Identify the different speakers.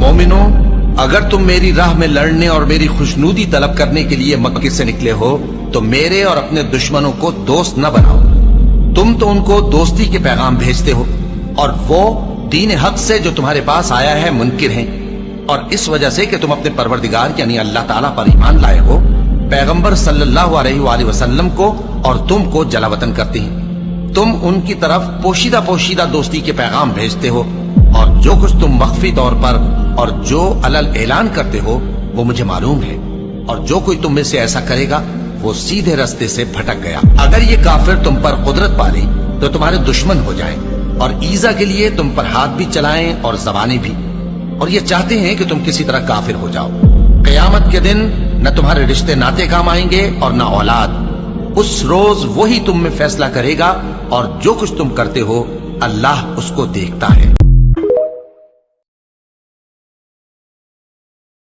Speaker 1: मोमिनो, अगर तुम मेरी राह में लड़ने और मेरी खुशनूदी तलब करने के लिए मक्के से निकले हो तो मेरे और अपने दुश्मनों को दोस्त न बनाओ। तुम तो उनको दोस्ती के पैगाम भेजते हो और वो दीन हक से जो तुम्हारे पास आया है मुनकिर हैं, और इस वजह से कि तुम अपने परवरदिगार यानी अल्लाह ताला पर ईमान लाए हो, पैगंबर सल्लल्लाहु अलैहि वसल्लम को और तुमको जलावतन करते हैं। तुम उनकी तरफ पोशीदा पोशीदा दोस्ती के पैगाम भेजते हो और जो कुछ तुम मख्फी तौर पर और जो अलल ऐलान करते हो वो मुझे मालूम है, और जो कोई तुम में से ऐसा करेगा वो सीधे रास्ते से भटक गया। अगर ये काफिर तुम पर कुदरत पाले तो तुम्हारे दुश्मन हो जाएं और ईजा के लिए तुम पर हाथ भी चलाएं और जबानें भी, और ये चाहते हैं कि तुम किसी तरह काफिर हो जाओ। क़यामत के दिन न तुम्हारे रिश्ते नाते काम आएंगे और न औलाद। उस रोज वही तुम में फैसला करेगा और जो कुछ तुम करते हो अल्लाह उसको देखता है।